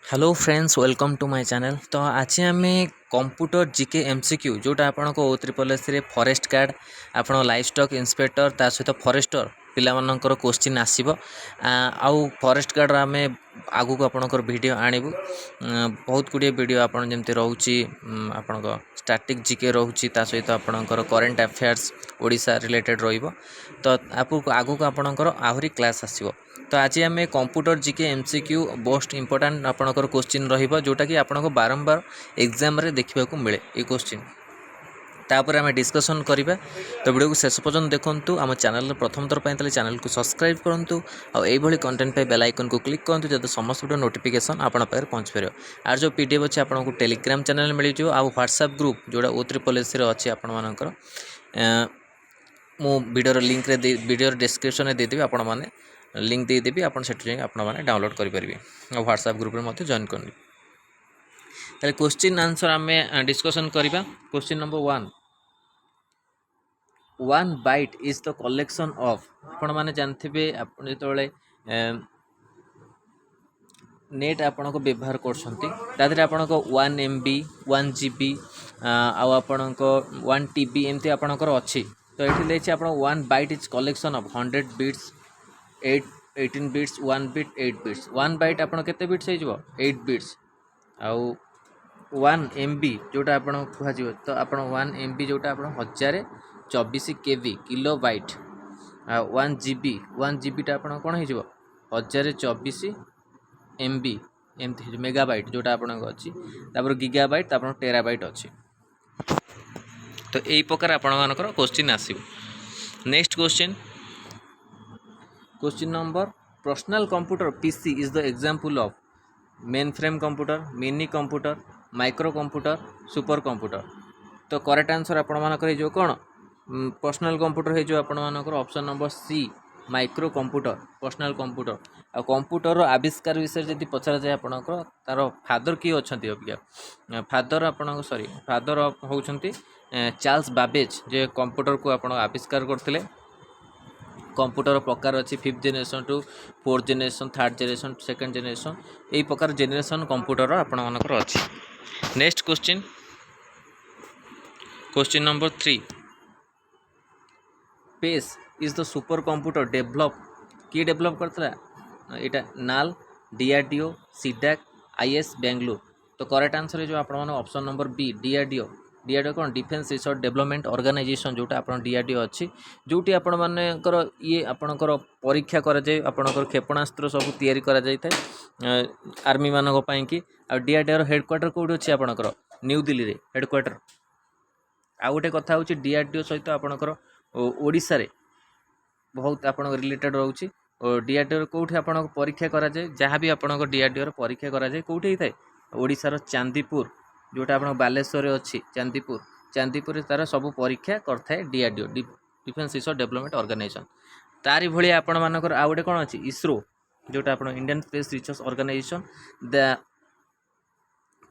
Hello friends welcome to my channel. तो आज आम कंप्यूटर जीके एमसीक्यू जोटा आपन को O3 रे फॉरेस्ट गार्ड आपन लाइफ स्टॉक इंस्पेक्टर ता सहित फॉरेस्टर पिला मानकर क्वेश्चन आसीबो आउ फॉरेस्ट गार्ड आम आगु को आपनकर वीडियो आनिबु बहुत गुडी वीडियो आपन जेमते रहउची आपन को स्टैटिक जीके रहउची ता सहित आपनकर करंट अफेयर्स ओडिसा रिलेटेड रहिबो। तो आगु को आपनकर आहुरी क्लास आसीबो। तो आज आम computer GK MCQ most important आपनकर क्वेश्चन रहिबो जोटा कि आपनको बारंबार एग्जाम रे देखिबा को मिले ए क्वेश्चन तापर आम डिस्कशन करिबा। तो वीडियो को शेष पर्यंत देखंतु। आम चैनल प्रथम थर पय तले चैनल को सब्सक्राइब करंतु आ एई भली कंटेंट पे बेल आइकन को क्लिक करंतु जते समस्त वीडियो नोटिफिकेशन आपन पाखरे पहुंच परियो। आर जो पीडीएफ अछि आपनको टेलीग्राम चैनल मिली जो आ व्हाट्सएप ग्रुप जोडा O3 रे अछि आपन मानकर मो वीडियो लिंक रे वीडियो डिस्क्रिप्शन रे दे देबी आपन माने लिंक दे देबी आपन सेठ जाय आपन माने डाउनलोड करि परिबे आ व्हाट्सएप ग्रुप रे मते जॉइन करनी। ताले क्वेश्चन आंसर आमे डिस्कशन करिबा। Question number 1 1 byte is the collection of आपन माने जानथिबे आपन जेतोले नेट आपन को व्यवहार करछंती तादरे आपन को 1 MB 1 GB आ आपन को 1 TB एमती आपन को अछि। तो एठी लेछि आपन 1 byte is collection of 100 bits 18 bits 1 bit 8 bits 1 byte आपन केते बिट्स हे जबो 8 बिट्स आउ 1 MB जोटा आपन कुहा जिवो। तो आपन 1 MB जोटा आपन 1024 KB किलो बाइट आ 1 GB टा आपन कोन हे जबो 1024 MB एमती मेगाबाइट जोटा आपन को अछि। तापर गीगाबाइट तापर टेराबाइट अछि। तो एई प्रकार आपन मानकर क्वेश्चन आसीबो। Next question number personal computer PC is the example of mainframe computer mini computer micro computer super computer. तो करेक्ट आंसर आपण मानकर जो कोन पर्सनल कंप्यूटर हे जो आपण मानकर option number C micro computer personal computer. आ computer आविष्कार विषय जदि पचरा जाय आपनकर तार फादर की अछंती अबिया फादर आपन सॉरी फादर होउछंती चार्ल्स बाबेज जे कंप्यूटर को आपण आविष्कार करथिले। कंप्यूटर प्रकार अच्छी 5th generation to 4th generation 3rd generation 2nd generation यही प्रकार जनरेशन कंप्यूटर आपण मानकर अच्छी। नेक्स्ट क्वेश्चन नंबर 3 पेस is the super computer develop किए डेवलप करथला एटा नाल डीआरडीओ सीडैक आईएस बेंगलुरु। तो करेक्ट आंसर है जो आपण माने ऑप्शन नंबर बी डीआरडीओ कौन डिफेन्स रिसर्च डेवलपमेंट ऑर्गेनाइजेशन जोटा आपन डीआरडीओ अच्छी जोटी आपण मानकर ये आपणकर परीक्षा करा जाय आपणकर क्षेपणास्त्र सब तैयारी करा जाय थाए आर्मी मानक पई कि आ डीआरडीओ रो हेडक्वार्टर कोठी अछि आपणकर न्यू दिल्ली रे हेडक्वार्टर। आ गोटे कथा होछि डीआरडीओ सहित आपणकर ओडिसा रे बहुत आपण रिलेटेड रहउछि। डीआरडीओ कोठी आपण परीक्षा करा जाय जहाँ भी आपण डीआरडीओ परीक्षा करा जाय कोठी थाए ओडिसा रो चांदीपुर जोटा आपण बालेश्वर अच्छी चांदीपुर तार सब परीक्षा करथाए DRDO defence research development organisation. तारी भली आपण मानकर आ गोटे कोन अछि इसरो जोटा आपण इंडियन स्पेस रिसर्च ऑर्गेनाइजेशन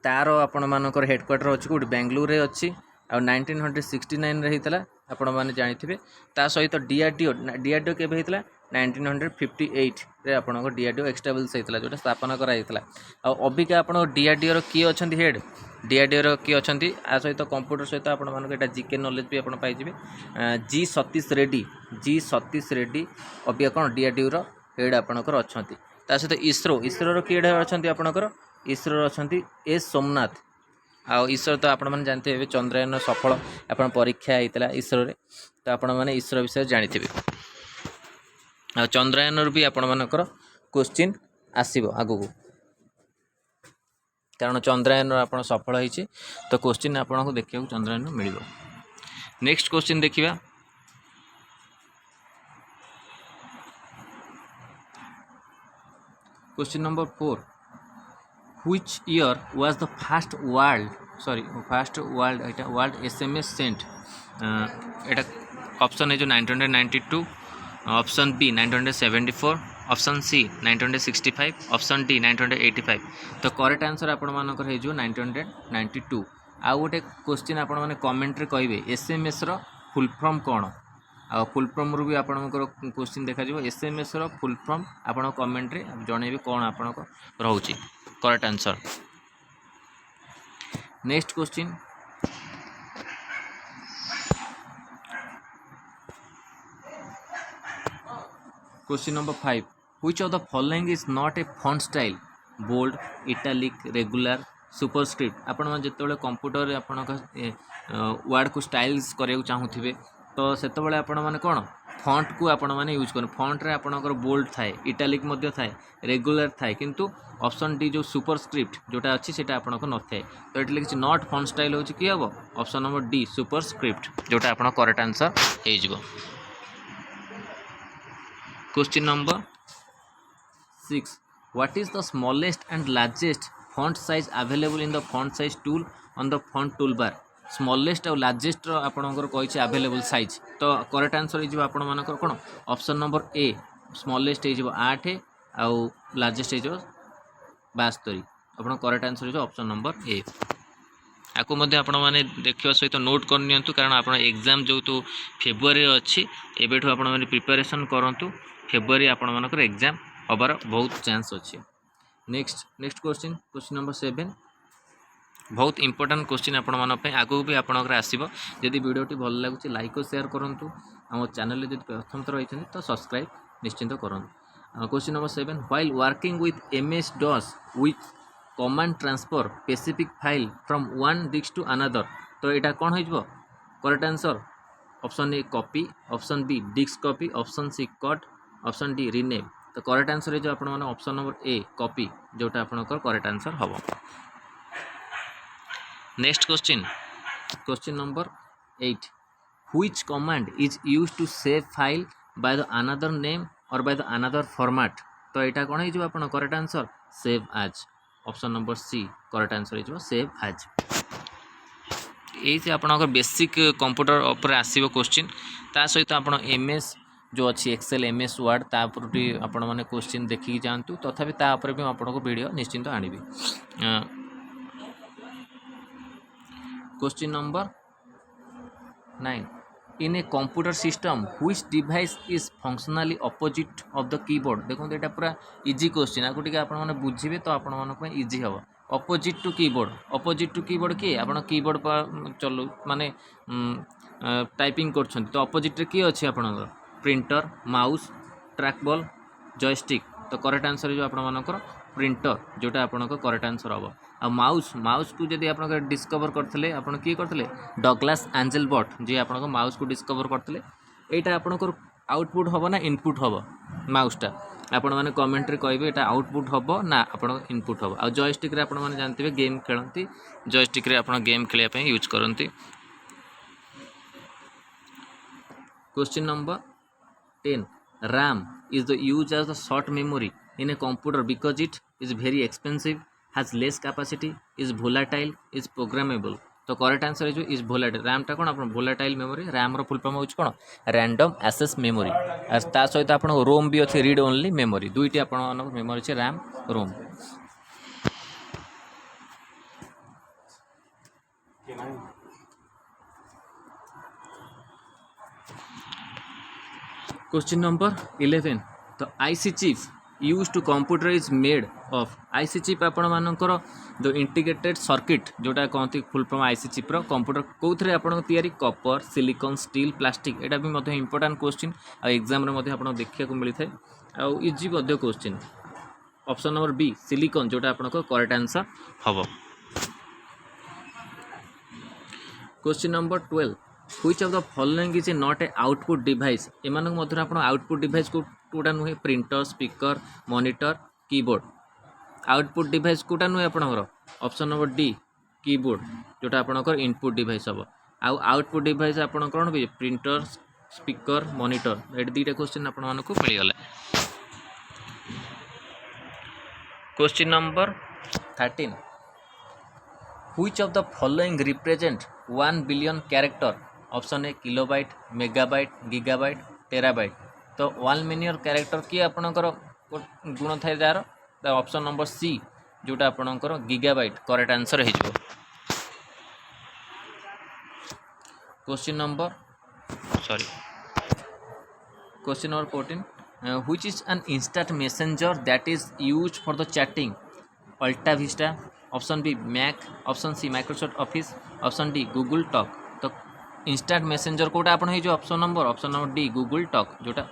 तार आपण मानकर हेडक्वार्टर अछि कोड बेंगलुरु रे अछि आ 1969 रे हितला आपण माने जानिथिबे। ता सहित डीआरडीओ केबे हितला 1958 रे आपण डीआरडीओ एक्स्टेबल्स हितला जोटा स्थापना करा हितला। आ अबिका आपण डीआरडीओ रो की अछंती हेड डीआरडीओ रो की अछंती आ सहित कंप्यूटर सहित आपण मानक एटा जीके नॉलेज भी आपण पाइ जिवे जी सतीश रेड्डी अबिका कोन डीआरडीओ रो हेड आपणकर अछंती। ता सहित इसरो रो की हेड अछंती आपणकर इसरो रो अछंती एस सोमनाथ। आ इसरो तो आपण माने जानते हे चंद्रयान सफल आपण परीक्षा हेतला इसरो रे। तो आपण माने इसरो विषय जानिथिबे आ चंद्रयान रो भी आपण मानकर क्वेश्चन आसीबो आगु को कारण चंद्रयान आपण सफल होईछि। तो क्वेश्चन आपण को देखियो चंद्रयान मिलिबो। नेक्स्ट क्वेश्चन देखिबा। Question number 4 which year was the first world SMS sent. एटा ऑप्शन है जो 1992 option B 1974 option C 1965 option D 1985। तो करेक्ट आंसर आपण मानकर हे जो 1992। आ गोटे क्वेश्चन आपण माने कमेंट रे कहबे एसएमएस रो फुल फॉर्म कोन आ फुल फॉर्म रू भी आपनकर क्वेश्चन देखा जिवो एसएमएस रो फुल फॉर्म आपण कमेंट रे जणेबे कोन आपनको रहउची। Correct answer. Next question, question number 5, which of the following is not a font style? Bold, italic, regular, superscript. आपण जो कंप्यूटर आपण वर्ड को स्टाइल्स करा चाहूथे तो से मैंने कौन फॉन्ट को आपण मैंने यूज कर फॉन्ट रे आपणकर बोल्ड थाए, इटालिक मध्य थाए, रेगुलर थाए, किंतु ऑप्शन डी जो सुपरस्क्रिप्ट जोटा अच्छी से आपको न थाए तो ये लिखी नॉट फॉन्ट स्टाइल हो कि हम ऑप्शन नंबर डी सुपरस्क्रिप्ट जोटा आप करेक्ट आंसर हो। Question number 6, what is the smallest and largest font size available in the font size tool on the font tool bar? Smallest और largest आपंकर कही available size तो correct answer हो कौन option number ए smallest हो 8 आउ largest हो 72। आप करेक्ट आंसर हो ऑप्शन नंबर ए। आपको आपण मैंने देखा सहित नोट करनी कारण आप एग्जाम जो तो फेब्रुआरी अच्छी एबेठू आपण मैंने प्रिपरेशन करूँ, फेब्रुआरी आपर एग्जाम हबार बहुत चांस अच्छे। नेक्स्ट क्वेश्चन, क्वेश्चन नंबर 7, बहुत इंपोर्टेंट क्वेश्चन आपण आगू भी आपंकर आसो। जदि वीडियोटी भल लगुच लाइक और शेयर करूँ, आम चैनल जब प्रथम थर रही तो सब्सक्राइब निश्चिंत करूँ। Question number 7, while working with MS DOS with command transfer specific file from one disk to another तो यहाँ कौन हो correct answer? Option A copy, option B disk copy, option C cut, option D rename. तो correct answer जो आप option number A copy जोटा आपंकर correct answer हम। Next question, question number 8, which command is used to save file by the another name और by the another format तो यहाँ कौन हो correct answer? Save as. Option number C correct answer हो save as. ये आपंकर basic computer उपर आसो क्वेश्चन ता सहित आप MS जो अच्छी एक्सेल MS वर्ड तापर भी आपण मैंने क्वेश्चन देखिए जातु तथापि तापर भी आपको वीडियो निश्चिंत आनी। Question number 9, in a computer system which device is functionally opposite of the keyboard? देखो ये पूरा इजी क्वेश्चन आपको टी आपने बुझे तो आप इजी हम। अपोजिट टू कीबोर्ड किए आप कीबोर्ड पर चलू माने टाइपिंग कर तो अपोजिट रे किए अच्छे आपंकर प्रिंटर, माउस, ट्रैकबॉल, जॉयस्टिक तो करेक्ट आंसर जो आपंकर प्रिंटर जोटा आपंकर करेक्ट आंसर हम। आ माउस को जब आप डिस्कवर करते आप किए करते डगलास एंजेल बट जी आप माउस को डिस्कवर करते यहाँ आपंकर आउटपुट हम ना इनपुट हम माउसटा आपण मैंने कमेंट रे कहे यहाँ आउटपुट हम ना आप इनपुट हम। आ जॉयस्टिक आप जानते हैं गेम खेलती जॉयस्टिक रे आप गेम खेलने यूज करती। Question number 10, RAM is the used as the short memory in a computer because it is very expensive, has less capacity, is volatile, is programmable तो करेक्ट आंसर है is volatile. RAM टा कौन आप volatile memory, RAM रो full form हो कौन random access memory और ता सहित आप रोम भी अच्छे रीड ओनली मेमोरी दुईटी आप मेमोरी अच्छे रैम रोम। क्वेश्चन नंबर 11, तो IC chip use to computer is made of? IC chip आपण मानकर जो इंटीग्रेटेड सर्किट जोटा कहती फुल फॉर्म आईसी चिप्र कंप्यूटर कौन आपन तैयारी कॉपर, सिलिकॉन, स्टील, प्लास्टिक एटा भी मध्य इंपोर्टेंट क्वेश्चन आ एग्जाम रे मध्य आपण देखिया को मिलथे आ इजी मध्य question. Option number B silicon जोटा आपन करेक्ट आंसर हबो। Question number 12, which of the following is not a output device? एमान मध्य आप आउटपुट डिवाइस कोटा नुहे printer, speaker, monitor, keyboard. Output device कोटा नुहे आपनकर ऑप्शन नंबर डी कीबोर्ड जोटा आपनकर इनपुट डिवाइस हम। आउटपुट डिवाइस आपन कौन भी प्रिंटर, स्पीकर, मॉनिटर ये दुईटा क्वेश्चन आपण मानक मिलगला। Question number 13, which of the following represent 1 billion character? Option A kilobyte, megabyte, gigabyte, terabyte तो 1 मिलियन कैरेक्टर किए आपनकर गुण थाए जार ऑप्शन नंबर सी जोटा आपनकर गीगाबाइट करेक्ट आंसर हो। Question number 14, which is an instant messenger that is used for the chatting? Alta Vista, option B Mac, option C Microsoft Office, option D Google Talk. तो instant messenger कोटा आपण हे जो option number D Google Talk जोटा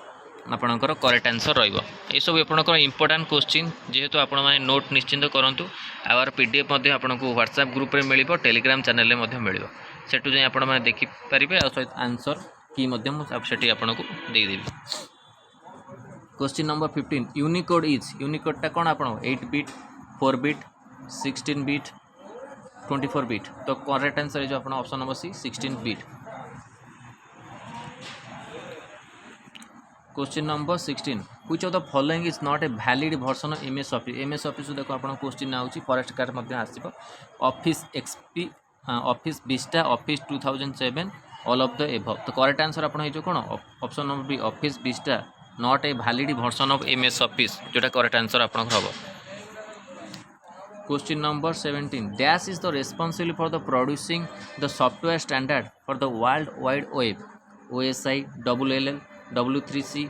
आपणकर correct answer रहिबो। ए सब आपणकर इंपोर्टेंट क्वेश्चन जेहेतु आपण माने नोट निश्चिंत करंतु। आवर पीडीएफ मध्ये आपनको व्हाट्सएप ग्रुप रे मिलिबो, टेलीग्राम चैनल रे मध्ये मिलिबो, सेटु जे आपण माने देखि परिबे आ सहित आंसर की मध्ये मु सेठी आपनको दे देबी। Question number 15 Unicode is, Unicode टा कोन आपण 8 बिट 4 बिट 16 बिट 24 बिट। तो करेक्ट आंसर जो आपण option number C 16 bit. Question number 16 which of the following is not a valid version of MS Office. MS Office देखो आपण question आउची फॉरेस्ट कार्ड मध्ये आसीबो Office XP, Office Vista, Office 2007 all of the above. तो correct answer आपण हे जो कोन option number B Office Vista not a valid version of MS Office जोटा करेक्ट आंसर आपण हबो। Question number 17 dash is the responsible for the producing the software standard for the World Wide Web. OSI, WLL, W3C,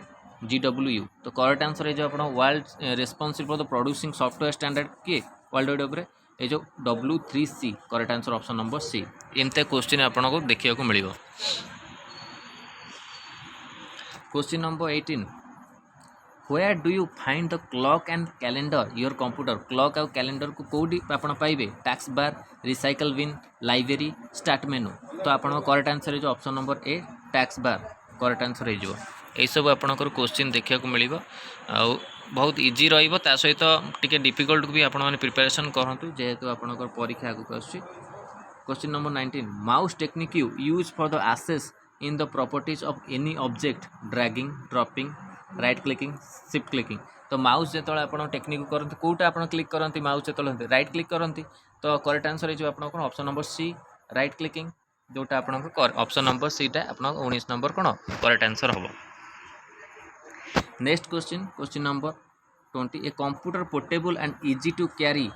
GWU। तो correct answer है जो आप world responsible for the producing software standard किए World Wide Web रे ये जो W3C correct answer option number C. एमते question आपको देखिए को मिलिबो। Question number 18 Where do you find the clock and calendar your computer। clock और calendar को कोडी आपण पाइबे टैक्स bar, recycle bin, library, start menu. तो आपण करेक्ट आंसर है जो ऑप्शन नंबर ए टैक्स बार करेक्ट आंसर है जो यही सब आपणकर क्वेश्चन देखा मिल बहुत इजी रा सहित टी डिफिकल्ट भी आपण मैंने प्रिपेरेसन करूँ जेहेतु आपणकर परीक्षा आगे आस। Question number 19 mouse technique you use for the access in the properties of any object dragging, dropping, right clicking, shift clicking. तो माउस जो आप टेक्निक करते कौटा आप क्लिक करते माउस जो राइट क्लिक करते तो करेक्ट आंसर है जो आप option number C right clicking जोटा आप ऑप्शन नंबर सीटा आप 19 नंबर कौन करेक्ट आंसर हम। Next question question number 20 a computer portable and easy to carry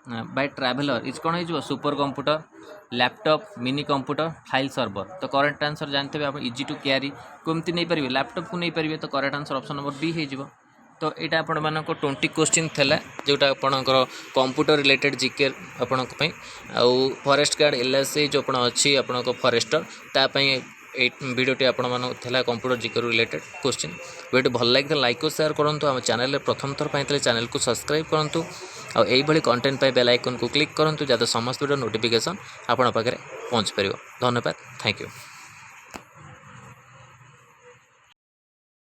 by traveller is कौन हो super computer, laptop, mini computer, file server. तो correct answer जानते हैं आप इजी टू कैरी कमती नहीं पारे लैपटॉप को नहीं पारे तो correct answer option number B हो। तो यहाँ आपण मान 20 क्वेश्चन थेला जोटा आपणकर कंप्यूटर रिलेटेड जीके आपण आउ फॉरेस्ट गार्ड LIC जो आपण अच्छी आपण फॉरेस्टर तापाई भिडियोटी आपण मान computer GK related question. Video भल लगे लाइक और शेयर करूँ। आम चैनल प्रथम थर पाई चैनल को सब्सक्राइब करूँ और यही कंटेंट पाई बेल आइकन को क्लिक करूँ जहाँ समस्त वीडियो नोटिफिकेशन आपण पाखे पहुँच पार। धन्यवाद, थैंक यू।